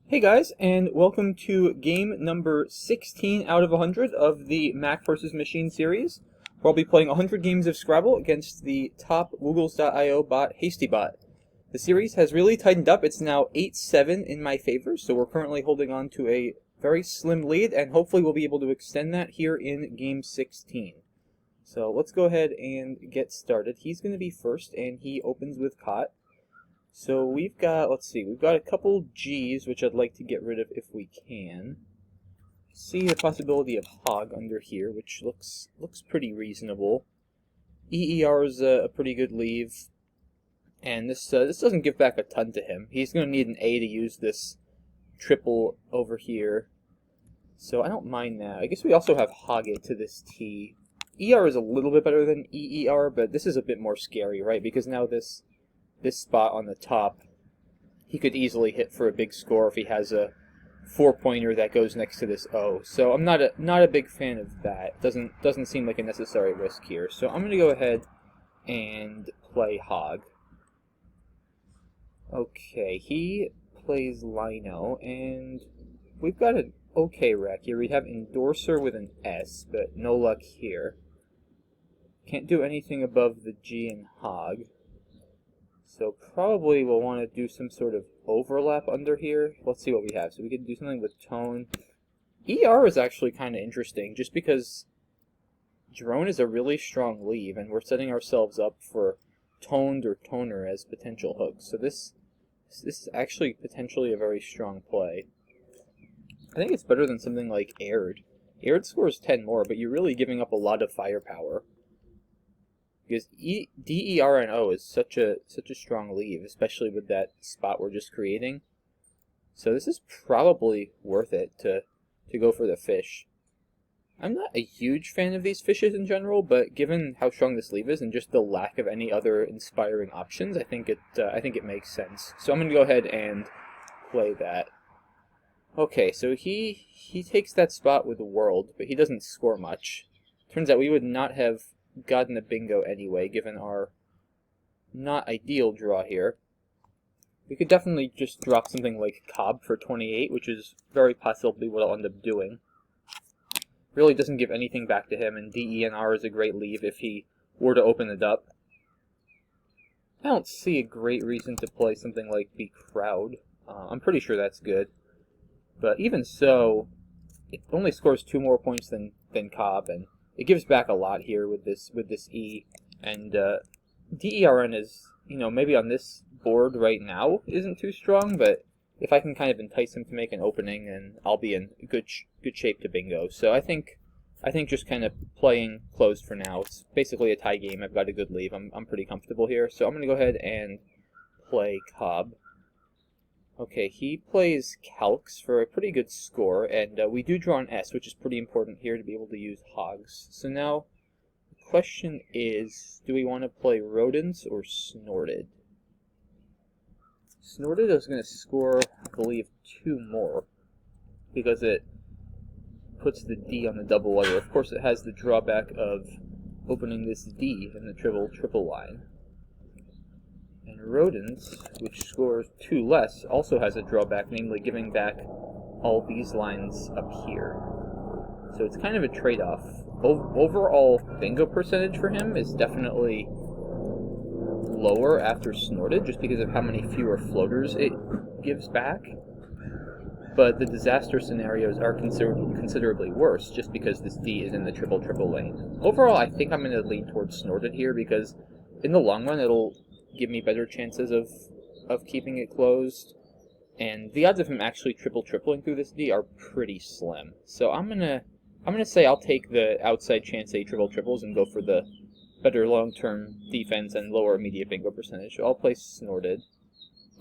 Hey guys, and welcome to game number 16 out of 100 of the Mac vs. Machine series, where I'll be playing 100 games of Scrabble against the top Woogles.io bot, HastyBot. The series has really tightened up. It's now 8-7 in my favor, so we're currently holding on to a very slim lead, and hopefully we'll be able to extend that here in game 16. So let's go ahead and get started. He's going to be first, and he opens with Cot. So we've got, we've got a couple G's, which I'd like to get rid of if we can. See the possibility of Hog under here, which looks pretty reasonable. EER is a pretty good leave, and this doesn't give back a ton to him. He's going to need an A to use this triple over here, so I don't mind that. I guess we also have Hog it to this T. ER is a little bit better than EER, but this is a bit more scary, right? Because now this spot on the top, he could easily hit for a big score if he has a 4-pointer that goes next to this O. So I'm not a big fan of that. Doesn't seem like a necessary risk here. So I'm going to go ahead and play Hog. Okay, he plays Lino, and we've got an okay rack here. We have Endorser with an S, but no luck here. Can't do anything above the G and Hog. So probably we'll want to do some sort of overlap under here. Let's see what we have. So we can do something with Tone. ER is actually kind of interesting, just because Drone is a really strong leave, and we're setting ourselves up for Toned or Toner as potential hooks. So this is actually potentially a very strong play. I think it's better than something like Aired. Aired scores 10 more, but you're really giving up a lot of firepower. Because D, E, R, and O is such a strong leave, especially with that spot we're just creating. So this is probably worth it to go for the fish. I'm not a huge fan of these fishes in general, but given how strong this leave is and just the lack of any other inspiring options, I think it makes sense. So I'm gonna go ahead and play that. Okay, so he takes that spot with the world, but he doesn't score much. Turns out we would not have gotten a bingo anyway, given our not ideal draw here. We could definitely just drop something like Cobb for 28, which is very possibly what I'll end up doing. Really doesn't give anything back to him, and DENR is a great leave if he were to open it up. I don't see a great reason to play something like Be Crowd. I'm pretty sure that's good. But even so, it only scores 2 more points than Cobb, and it gives back a lot here with this E, and DERN is, maybe on this board right now isn't too strong, but if I can kind of entice him to make an opening, then I'll be in good shape to bingo. So I think just kind of playing closed for now. It's basically a tie game. I've got a good leave. I'm pretty comfortable here, so I'm going to go ahead and play Cobb. Okay, he plays Calcs for a pretty good score, and we do draw an S, which is pretty important here to be able to use Hogs. So now, the question is, do we want to play Rodents or Snorted? Snorted is going to score, I believe, 2 more, because it puts the D on the double letter. Of course, it has the drawback of opening this D in the triple line. And Rodents, which scores 2 less, also has a drawback, namely giving back all these lines up here. So it's kind of a trade-off. Overall bingo percentage for him is definitely lower after Snorted, just because of how many fewer floaters it gives back. But the disaster scenarios are considerably worse, just because this D is in the triple lane. Overall, I think I'm going to lean towards Snorted here, because in the long run, it'll give me better chances of keeping it closed, and the odds of him actually tripling through this D are pretty slim. So I'm gonna say I'll take the outside chance that he triples and go for the better long-term defense and lower immediate bingo percentage. So I'll play Snorted.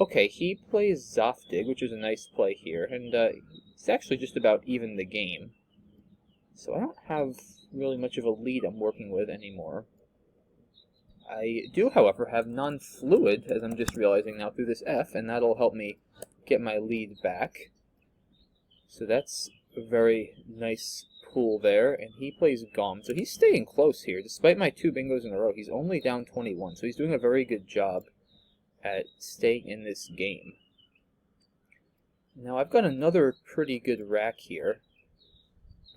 Okay, he plays Zoftig, which is a nice play here, and it's actually just about even the game. So I don't have really much of a lead I'm working with anymore. I do, however, have non-fluid, as I'm just realizing now, through this F, and that'll help me get my lead back. So that's a very nice pool there, and he plays Gom. So he's staying close here. Despite my 2 bingos in a row, he's only down 21, so he's doing a very good job at staying in this game. Now I've got another pretty good rack here.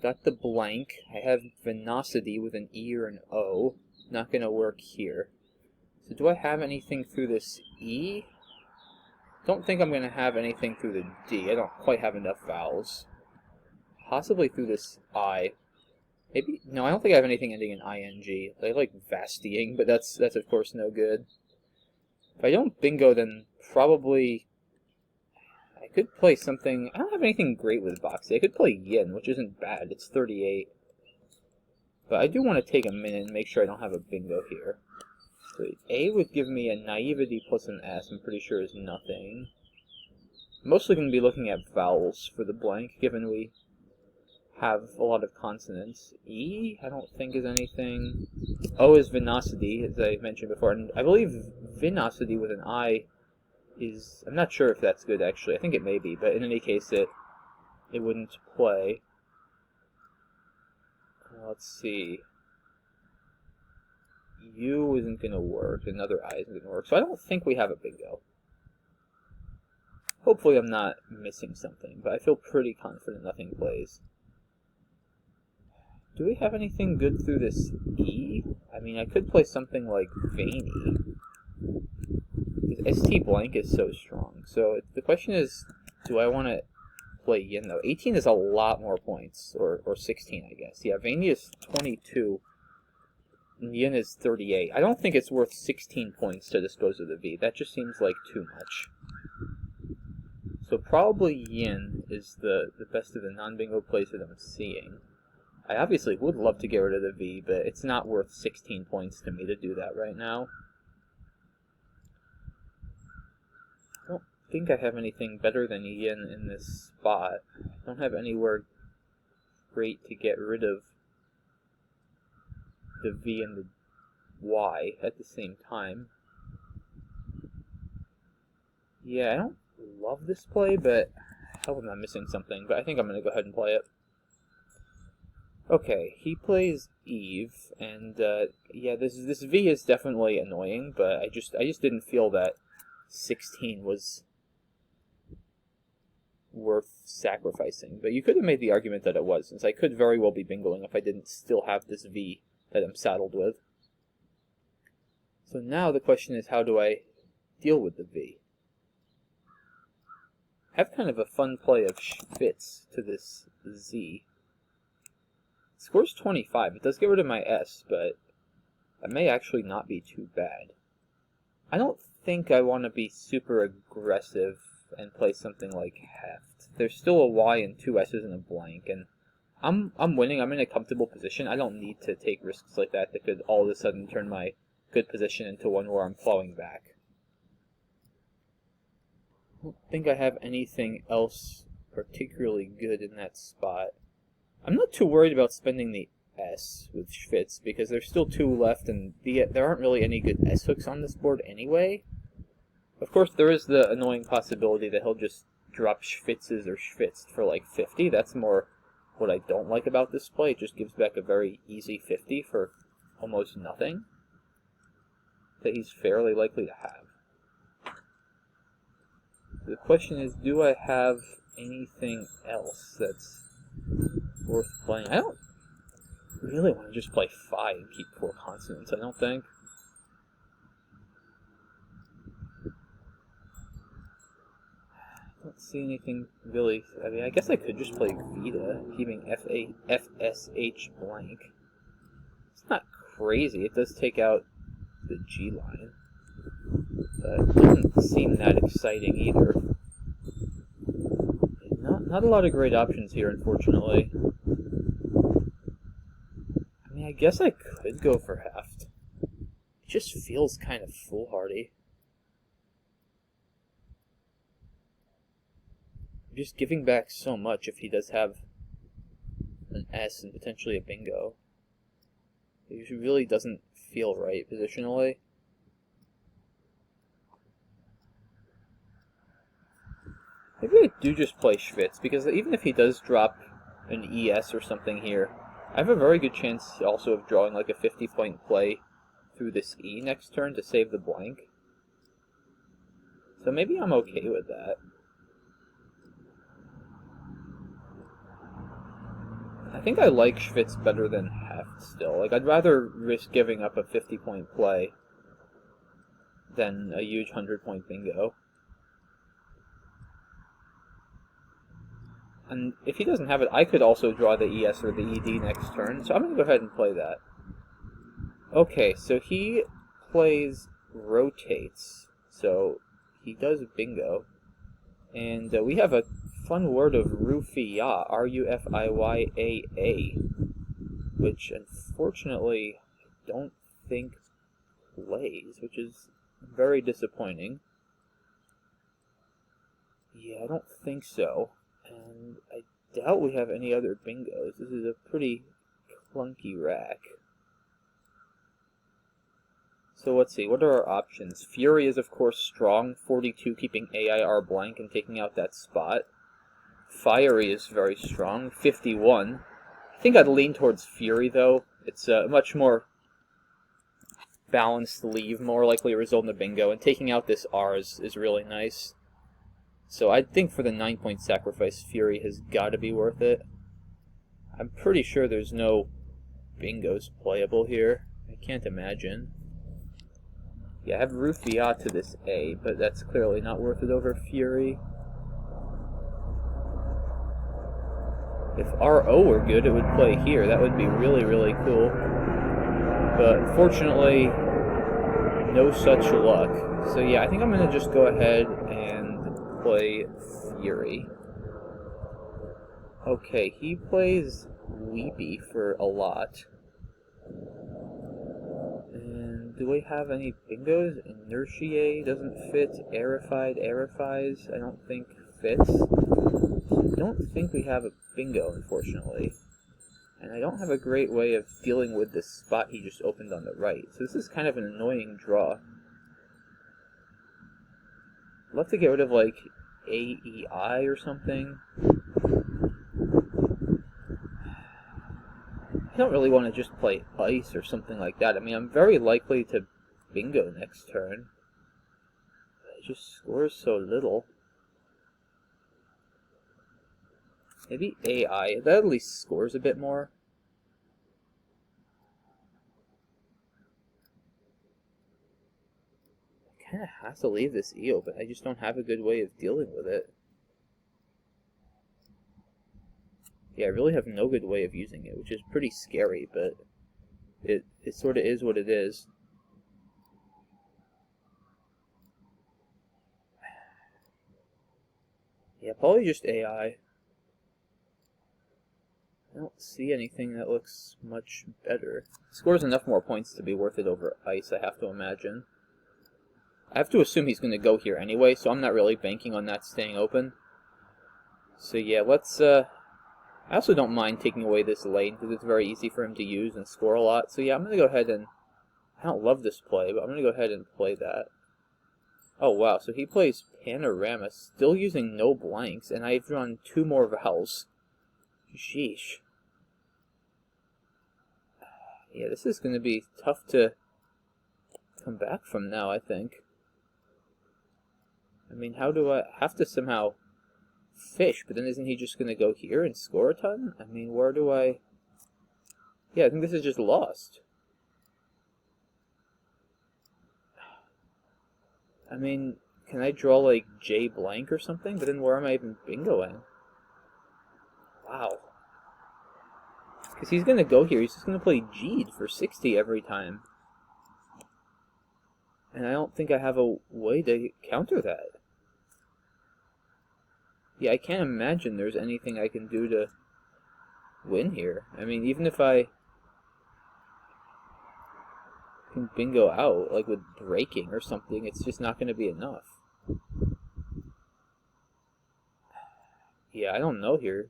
Got the blank. I have Venocity with an E or an O. Not gonna work here. So do I have anything through this E? Don't think I'm gonna have anything through the D. I don't quite have enough vowels. Possibly through this I. Maybe no, I don't think I have anything ending in ing. I like vastying, but that's of course no good. If I don't bingo, then probably I could play something. I don't have anything great with Boxy. I could play Yin, which isn't bad. It's 38. But I do want to take a minute and make sure I don't have a bingo here. So A would give me a naivety plus an S, I'm pretty sure is nothing. I'm mostly going to be looking at vowels for the blank, given we have a lot of consonants. E, I don't think is anything. O is Venocity, as I mentioned before, and I believe Venocity with an I is, I'm not sure if that's good actually, I think it may be, but in any case it wouldn't play. Let's see. U isn't going to work, another I isn't going to work, so I don't think we have a bingo. Hopefully I'm not missing something, but I feel pretty confident nothing plays. Do we have anything good through this E? I mean, I could play something like Veiny. ST blank is so strong. So the question is, do I want to play Yin though? 18 is a lot more points, or 16 I guess. Yeah, Veiny is 22, and Yin is 38. I don't think it's worth 16 points to dispose of the V. That just seems like too much. So probably Yin is the best of the non-bingo plays that I'm seeing. I obviously would love to get rid of the V, but it's not worth 16 points to me to do that right now. I don't think I have anything better than Yin in this spot. I don't have anywhere great to get rid of the V and the Y at the same time. Yeah, I don't love this play, but I hope I'm not missing something, but I think I'm going to go ahead and play it. Okay, he plays Eve, and yeah, this V is definitely annoying, but I just didn't feel that 16 was worth sacrificing. But you could have made the argument that it was, since I could very well be bingoing if I didn't still have this V that I'm saddled with. So now the question is, how do I deal with the V? I have kind of a fun play of Schwitz to this Z. It scores 25. It does get rid of my S, but that may actually not be too bad. I don't think I want to be super aggressive and play something like Heft. There's still a Y and two S's and a blank, and I'm winning. I'm in a comfortable position. I don't need to take risks like that could all of a sudden turn my good position into one where I'm falling back. I don't think I have anything else particularly good in that spot. I'm not too worried about spending the S with Schwitz, because there's still two left, and there aren't really any good S hooks on this board anyway. Of course, there is the annoying possibility that he'll just drop Schwitzes or Schwitz for like 50. That's more what I don't like about this play. It just gives back a very easy 50 for almost nothing that he's fairly likely to have. The question is, do I have anything else that's worth playing? I don't really want to just play Phi and keep 4 consonants, I don't think. I don't see anything really. I mean, I guess I could just play Vita, keeping FSH blank. It's not crazy. It does take out the G line, but it doesn't seem that exciting either. Not a lot of great options here, unfortunately. I mean, I guess I could go for Heft. It just feels kind of foolhardy. I'm just giving back so much if he does have an S and potentially a bingo. It really doesn't feel right positionally. Maybe I do just play Schwitz, because even if he does drop an ES or something here, I have a very good chance also of drawing like a 50-point play through this E next turn to save the blank. So maybe I'm okay with that. think I like Schwitz better than Heft still. Like, I'd rather risk giving up a 50-point play than a huge 100-point bingo. And if he doesn't have it, I could also draw the ES or the ED next turn, so I'm going to go ahead and play that. Okay, so he plays rotates, so he does bingo. And we have a fun word of Rufiyaa, R-U-F-I-Y-A-A, which unfortunately I don't think plays, which is very disappointing. Yeah, I don't think so. And I doubt we have any other bingos. This is a pretty clunky rack. So let's see, what are our options? Fury is of course strong, 42 keeping AIR blank and taking out that spot. Fiery is very strong, 51. I think I'd lean towards Fury though. It's a much more balanced leave, more likely to result in a bingo, and taking out this R is really nice. So I think for the 9-point sacrifice, Fury has got to be worth it. I'm pretty sure there's no bingos playable here. I can't imagine. Yeah, I have Rufiyaa to this A, but that's clearly not worth it over Fury. If RO were good, it would play here. That would be really, really cool. But unfortunately, no such luck. So yeah, I think I'm going to just go ahead and play Fury. Okay, he plays Weepy for a lot. And do we have any bingos? Inertiae doesn't fit. Aerifies, I don't think fits. I don't think we have a bingo, unfortunately. And I don't have a great way of dealing with this spot he just opened on the right. So this is kind of an annoying draw. I'd love to get rid of, like, AEI or something. I don't really want to just play Ice or something like that. I mean, I'm very likely to bingo next turn. It just scores so little. Maybe AI. That at least scores a bit more. I kind of have to leave this E open. I just don't have a good way of dealing with it. Yeah, I really have no good way of using it, which is pretty scary, but it sort of is what it is. Yeah, probably just AI. I don't see anything that looks much better. Scores enough more points to be worth it over Ice, I have to imagine. I have to assume he's going to go here anyway, so I'm not really banking on that staying open. So yeah, let's... I also don't mind taking away this lane, because it's very easy for him to use and score a lot. So yeah, I'm going to go ahead and... I don't love this play, but I'm going to go ahead and play that. Oh wow, so he plays Panorama, still using no blanks, and I've drawn 2 more vowels. Sheesh. Yeah, this is going to be tough to come back from now, I think. I mean, how do I have to somehow fish? But then isn't he just going to go here and score a ton? I mean, where do I... Yeah, I think this is just lost. I mean, can I draw like J blank or something? But then where am I even bingoing? Wow. Because he's going to go here. He's just going to play G'd for 60 every time. And I don't think I have a way to counter that. Yeah, I can't imagine there's anything I can do to win here. I mean, even if I can bingo out, like with breaking or something, it's just not going to be enough. Yeah, I don't know here.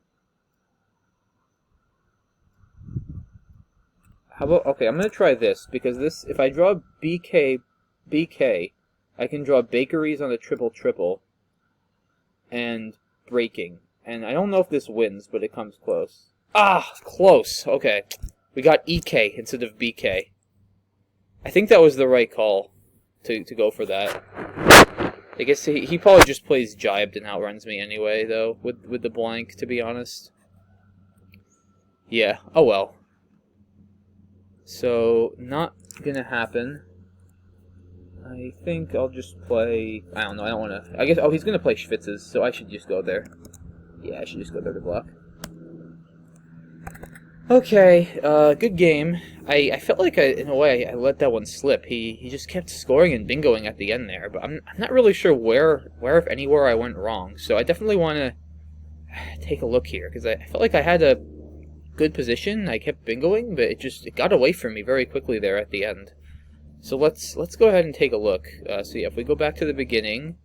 How about, okay, I'm going to try this, because this, if I draw BK, I can draw bakeries on the triple, and breaking. And I don't know if this wins, but it comes close. Ah, close. Okay. We got EK instead of BK. I think that was the right call to go for that. I guess he probably just plays Jibed and outruns me anyway, though, with the blank, to be honest. Yeah, oh well. So, not gonna happen. I think I'll just play... I don't know, I don't want to... I guess... Oh, he's gonna play Schwitzes, so I should just go there. Yeah, I should just go there to block. Okay, good game. I felt like, in a way, I let that one slip. He just kept scoring and bingoing at the end there, but I'm not really sure where, if anywhere, I went wrong. So I definitely want to take a look here, because I felt like I had a good position. I kept bingoing, but it got away from me very quickly there at the end. So let's go ahead and take a look. So yeah, if we go back to the beginning,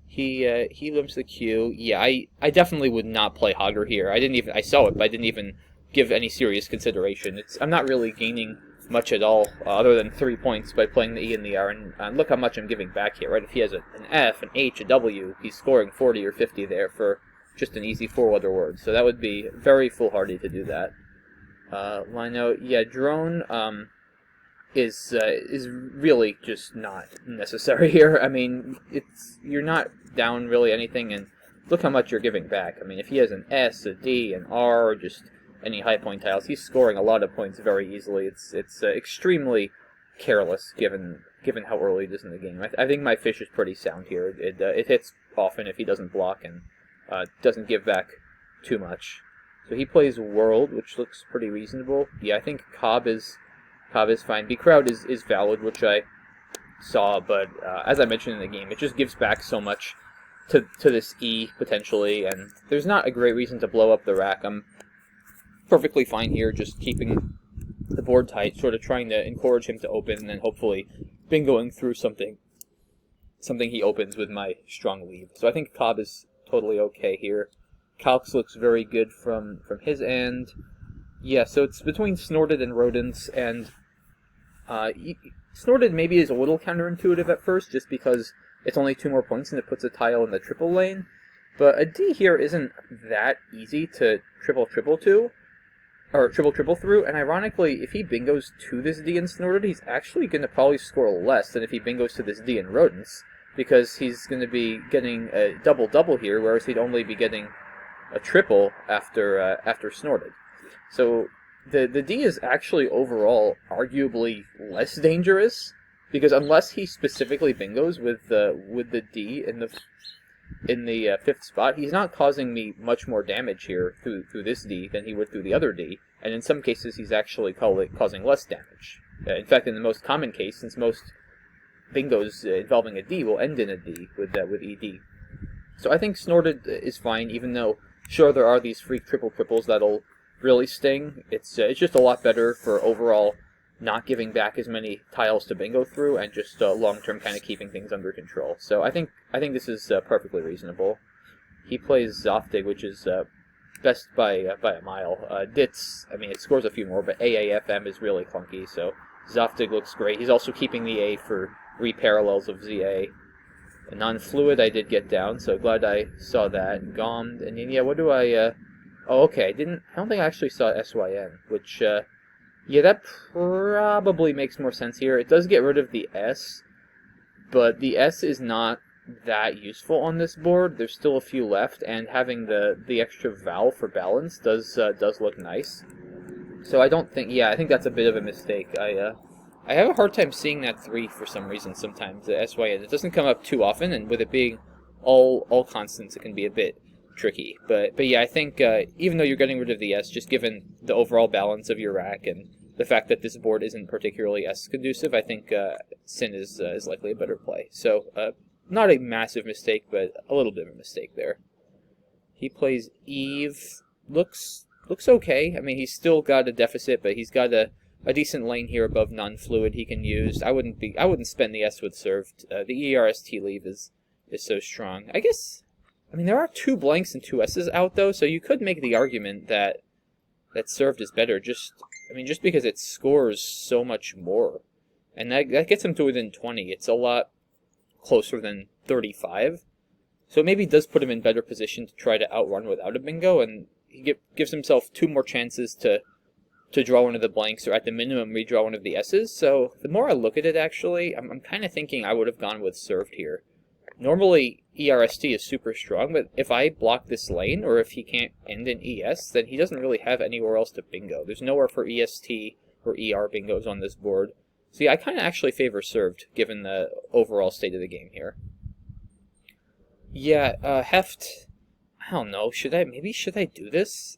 he limps the queue. Yeah, I definitely would not play Hogger here. I saw it, but I didn't even give any serious consideration. I'm not really gaining much at all, other than 3 points by playing the E and the R, and look how much I'm giving back here, right? If he has an F, an H, a W, he's scoring 40 or 50 there for just an easy 4-letter word, so that would be very foolhardy to do that. Line out, yeah, drone, is really just not necessary here. I mean, you're not down really anything, and look how much you're giving back. I mean, if he has an S, a D, an R, or just any high point tiles, he's scoring a lot of points very easily. It's extremely careless given how early it is in the game. I think my fish is pretty sound here. It hits often if he doesn't block and doesn't give back too much. So he plays World, which looks pretty reasonable. Yeah, I think Cobb is fine. B crowd is valid, which I saw, but as I mentioned in the game, it just gives back so much to this E potentially, and there's not a great reason to blow up the rack. I'm perfectly fine here, just keeping the board tight, sort of trying to encourage him to open, and then hopefully bingoing through something he opens with my strong lead. So I think Cobb is totally okay here. Calx looks very good from his end. Yeah, so it's between Snorted and Rodents, and Snorted maybe is a little counterintuitive at first, just because it's only 2 more points and it puts a tile in the triple lane. But a D here isn't that easy to triple to, or triple through, and ironically, if he bingos to this D in Snorted, he's actually going to probably score less than if he bingos to this D in Rodents, because he's going to be getting a double here, whereas he'd only be getting a triple after Snorted. So the D is actually overall arguably less dangerous, because unless he specifically bingos with the D in the 5th spot, he's not causing me much more damage here through this D than he would through the other D, and in some cases he's actually causing less damage. In fact, in the most common case, since most bingos involving a D will end in a D with ED. So I think Snorted is fine, even though sure there are these freak triples that'll really sting. It's just a lot better for overall not giving back as many tiles to bingo through, and just long-term kind of keeping things under control. So I think this is perfectly reasonable. He plays Zoftig, which is best by a mile. Ditz, I mean, it scores a few more, but AAFM is really clunky, so Zoftig looks great. He's also keeping the A for reparallels of ZA. Non-fluid I did get down, so glad I saw that. Gommed, and then, yeah, what do I... Oh, okay, I don't think I actually saw SYN, which, yeah, that probably makes more sense here. It does get rid of the S, but the S is not that useful on this board. There's still a few left, and having the extra vowel for balance does look nice. So I don't think, yeah, I think that's a bit of a mistake. I have a hard time seeing that 3 for some reason sometimes, the SYN. It doesn't come up too often, and with it being all constants, it can be a bit tricky. But yeah, I think even though you're getting rid of the S, just given the overall balance of your rack and the fact that this board isn't particularly S-conducive, I think Sin is likely a better play. So not a massive mistake, but a little bit of a mistake there. He plays Eve. Looks okay. I mean, he's still got a deficit, but he's got a decent lane here above non-fluid he can use. I wouldn't spend the S with served. The ERST leave is so strong. I mean, there are 2 blanks and 2 S's out, though, so you could make the argument that served is better, just because it scores so much more. And that gets him to within 20. It's a lot closer than 35. So it maybe does put him in better position to try to outrun without a bingo, and he gives himself 2 more chances to draw one of the blanks, or at the minimum redraw one of the S's. So the more I look at it, actually, I'm kind of thinking I would have gone with served here. Normally, ERST is super strong, but if I block this lane, or if he can't end in ES, then he doesn't really have anywhere else to bingo. There's nowhere for EST or ER bingos on this board. So yeah, I kind of actually favor served, given the overall state of the game here. Yeah, Heft, I don't know, should I do this?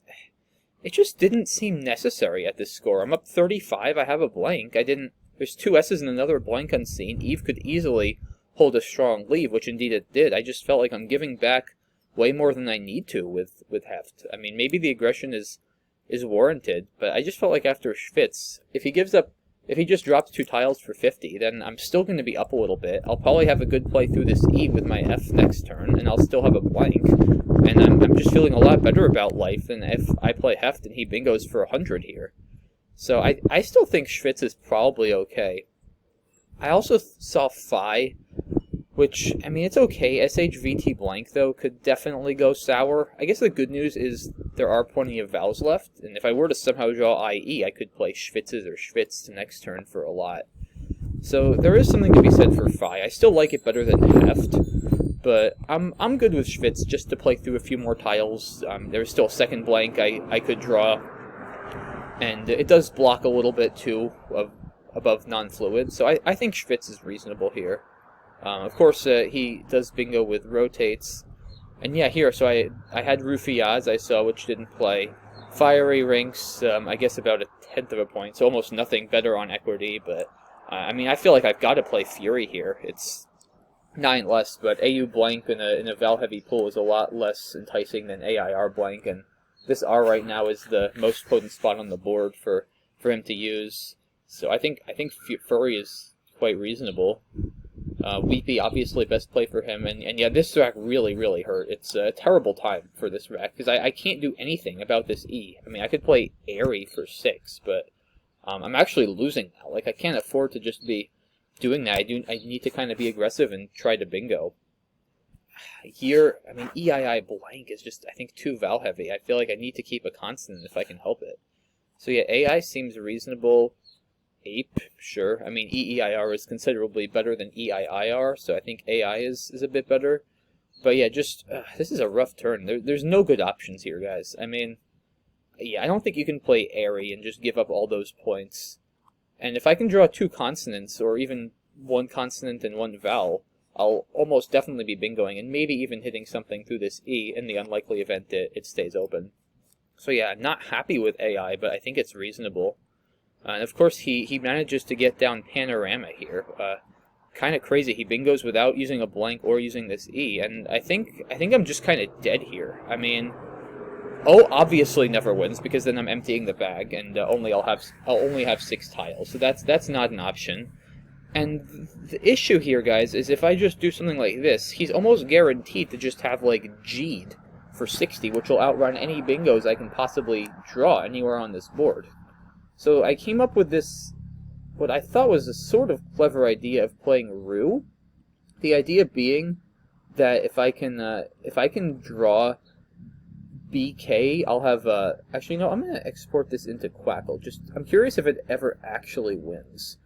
It just didn't seem necessary at this score. I'm up 35, I have a blank, there's 2 S's and another blank unseen. Eve could easily hold a strong lead, which indeed it did. I just felt like I'm giving back way more than I need to with Heft. I mean, maybe the aggression is warranted, but I just felt like after Schwitz, if he just drops 2 tiles for 50, then I'm still going to be up a little bit. I'll probably have a good play through this E with my F next turn, and I'll still have a blank. And I'm just feeling a lot better about life than if I play Heft and he bingos for 100 here. So I still think Schwitz is probably okay. I also saw Phi, which, I mean, it's okay. SHVT blank, though, could definitely go sour. I guess the good news is there are plenty of vowels left, and if I were to somehow draw IE, I could play Schwitzes or Schwitz to next turn for a lot. So there is something to be said for Phi. I still like it better than Heft, but I'm good with Schwitz just to play through a few more tiles. There's still a second blank I could draw, and it does block a little bit, too, above non-fluid, so I think Schwitz is reasonable here. Of course, he does bingo with rotates. And yeah, here, so I had Rufiaz, I saw, which didn't play. Fiery Rinks, I guess about 1/10 of a point, so almost nothing better on equity, but, I mean, I feel like I've got to play Fury here. It's 9 less, but AU blank in a Val-heavy pool is a lot less enticing than AIR blank, and this R right now is the most potent spot on the board for him to use. So I think Fury is quite reasonable. Weepy, obviously best play for him, and yeah, this rack really, really hurt. It's a terrible time for this rack, because I can't do anything about this E. I mean, I could play Airy for 6, but I'm actually losing now. Like, I can't afford to just be doing that. I need to kind of be aggressive and try to bingo. Here, I mean, EII blank is just, I think, too Val heavy. I feel like I need to keep a constant if I can help it. So yeah, AI seems reasonable. Ape, sure. I mean, EEIR is considerably better than EIIR, so I think AI is a bit better. But yeah, just, this is a rough turn. There's no good options here, guys. I mean, yeah, I don't think you can play Airy and just give up all those points. And if I can draw 2 consonants, or even 1 consonant and 1 vowel, I'll almost definitely be bingoing, and maybe even hitting something through this E in the unlikely event that it stays open. So yeah, I'm not happy with AI, but I think it's reasonable. And of course, he manages to get down Panorama here. Kind of crazy. He bingos without using a blank or using this E, and I think I'm just kind of dead here. I mean, O obviously never wins because then I'm emptying the bag, and I'll only have 6 tiles. So that's not an option. And the issue here, guys, is if I just do something like this, he's almost guaranteed to just have like G'd for 60, which will outrun any bingos I can possibly draw anywhere on this board. So I came up with this, what I thought was a sort of clever idea of playing Rue. The idea being that if I can draw BK, I'll have actually no, I'm gonna export this into Quackle. I'm curious if it ever actually wins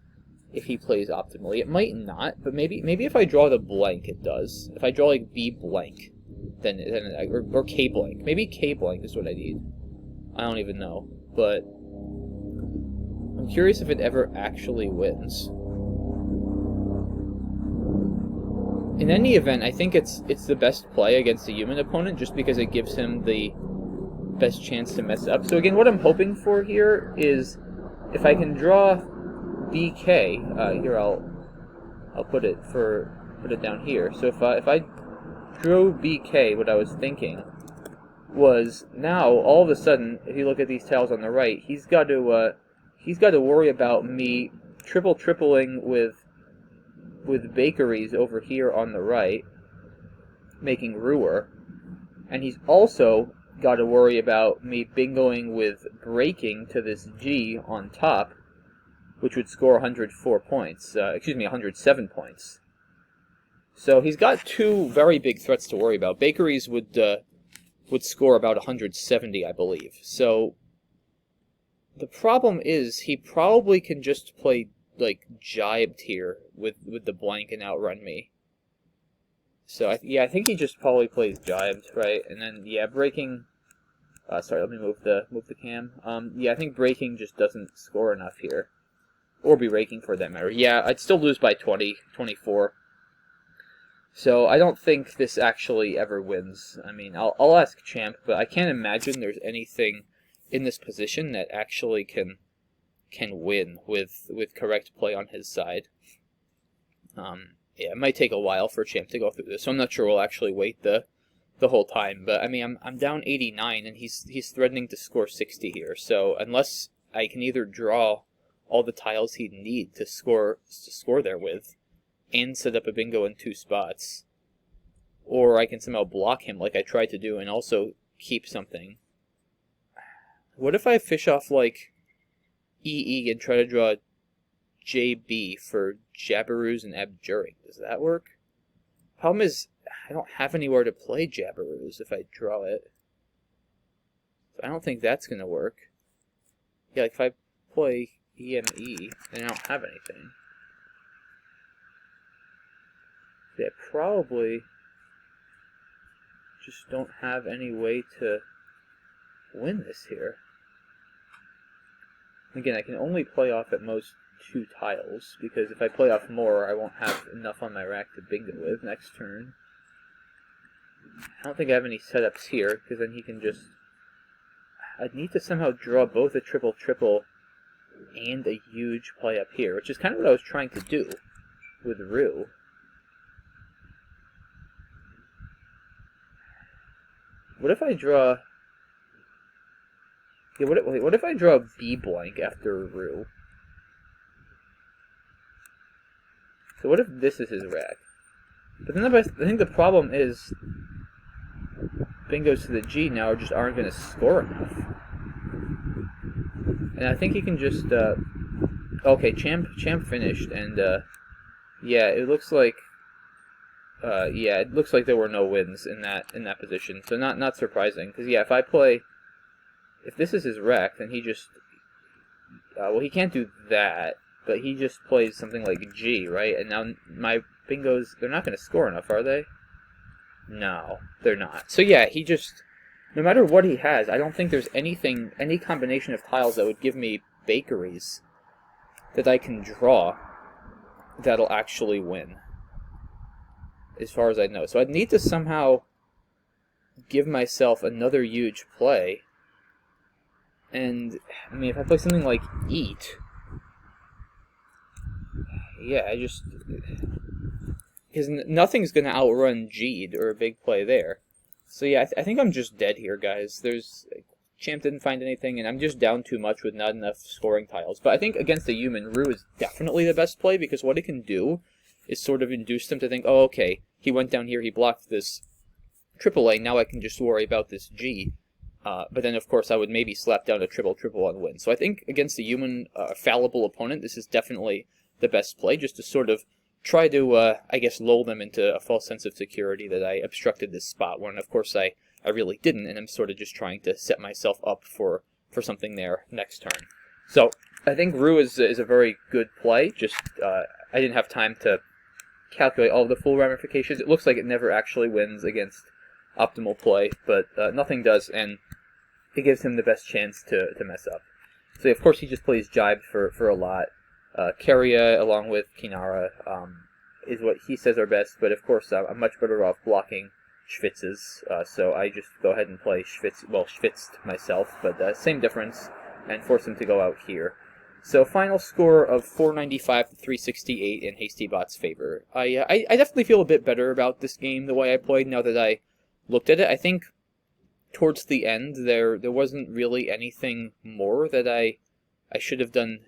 if he plays optimally. It might not, but maybe if I draw the blank, it does. If I draw like B blank, then or K blank. Maybe K blank is what I need. I don't even know, but I'm curious if it ever actually wins. In any event, I think it's the best play against a human opponent just because it gives him the best chance to mess up. So again, what I'm hoping for here is if I can draw BK, here I'll put it down here. So if I drew BK, what I was thinking was now all of a sudden, if you look at these tiles on the right, he's got to worry about me tripling with bakeries over here on the right, making Ruer, and he's also got to worry about me bingoing with breaking to this G on top, which would score 104 points, 107 points. So he's got 2 very big threats to worry about. Bakeries would score about 170, I believe. So the problem is he probably can just play like jibed here with the blank and outrun me. So yeah, I think he just probably plays jibed, right? And then yeah, breaking. Sorry, let me move the cam. Yeah, I think breaking just doesn't score enough here, or be raking for that matter. Yeah, I'd still lose by 20, 24. So I don't think this actually ever wins. I mean, I'll ask Champ, but I can't imagine there's anything in this position that actually can win with correct play on his side. Yeah, it might take a while for Champ to go through this, so I'm not sure we'll actually wait the whole time. But I mean, I'm down 89, and he's threatening to score 60 here. So unless I can either draw all the tiles he'd need to score there with, and set up a bingo in 2 spots, or I can somehow block him like I tried to do and also keep something. What if I fish off like EE and try to draw JB for Jabberoos and Abjuring? Does that work? Problem is, I don't have anywhere to play Jabberoos if I draw it. So I don't think that's going to work. Yeah, like if I play EME, then I don't have anything. Yeah, probably just don't have any way to win this here. Again, I can only play off at most 2 tiles, because if I play off more, I won't have enough on my rack to bingo with next turn. I don't think I have any setups here, because then he can just... I'd need to somehow draw both a triple-triple and a huge play up here, which is kind of what I was trying to do with Rue. What if I draw... Yeah, what if I draw B blank after Rue? So what if this is his rack? But then I think the problem is bingos to the G now just aren't going to score enough. And I think he can just... okay, Champ finished, and yeah, it looks like... yeah, it looks like there were no wins in that position. So not surprising, because yeah, if this is his rack, then he just... well, he can't do that, but he just plays something like G, right? And now my bingos, they're not going to score enough, are they? No, they're not. So yeah, he just... No matter what he has, I don't think there's any combination of tiles that would give me bakeries that I can draw that'll actually win, as far as I know. So I'd need to somehow give myself another huge play. And, I mean, if I play something like Eat, yeah, I just... Because nothing's going to outrun G'd or a big play there. So yeah, I think I'm just dead here, guys. Champ didn't find anything, and I'm just down too much with not enough scoring tiles. But I think against a human, Rue is definitely the best play, because what it can do is sort of induce them to think, oh, okay, he went down here, he blocked this AAA, now I can just worry about this G. But then, of course, I would maybe slap down a triple on win. So I think against a human, fallible opponent, this is definitely the best play, just to sort of try to, I guess, lull them into a false sense of security that I obstructed this spot, when, of course, I really didn't, and I'm sort of just trying to set myself up for something there next turn. So I think Rue is a very good play, just I didn't have time to calculate all of the full ramifications. It looks like it never actually wins against optimal play, but nothing does, and it gives him the best chance to mess up. So of course he just plays Jibe for a lot. Keria along with Kinara is what he says are best, but of course I'm much better off blocking Schwitz's, so I just go ahead and play Schwitzed myself, but same difference, and force him to go out here. So final score of 495 to 368 in HastyBot's favor. I definitely feel a bit better about this game, the way I played, now that I looked at it. I think towards the end there wasn't really anything more that I should have done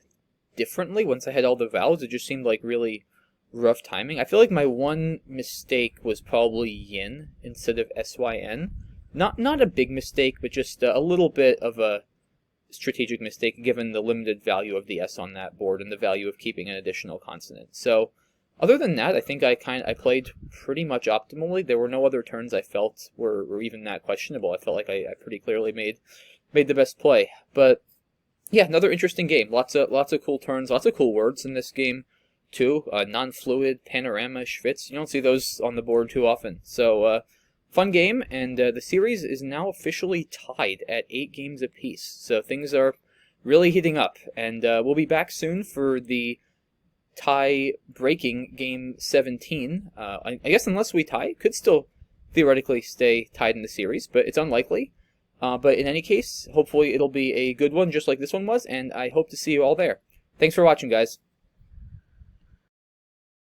differently once I had all the vowels. It just seemed like really rough timing. I feel like my one mistake was probably yin instead of SYN. Not a big mistake, but just a little bit of a strategic mistake given the limited value of the S on that board and the value of keeping an additional consonant. So other than that, I think I played pretty much optimally. There were no other turns I felt were even that questionable. I felt like I pretty clearly made the best play. But yeah, another interesting game. Lots of cool turns, lots of cool words in this game. too. Non-fluid panorama Schwitz. You don't see those on the board too often. So, fun game, and the series is now officially tied at 8 games apiece. So things are really heating up, and we'll be back soon for the tie-breaking game 17. I guess unless we tie, it could still theoretically stay tied in the series, but it's unlikely. But in any case, hopefully it'll be a good one, just like this one was, and I hope to see you all there. Thanks for watching, guys.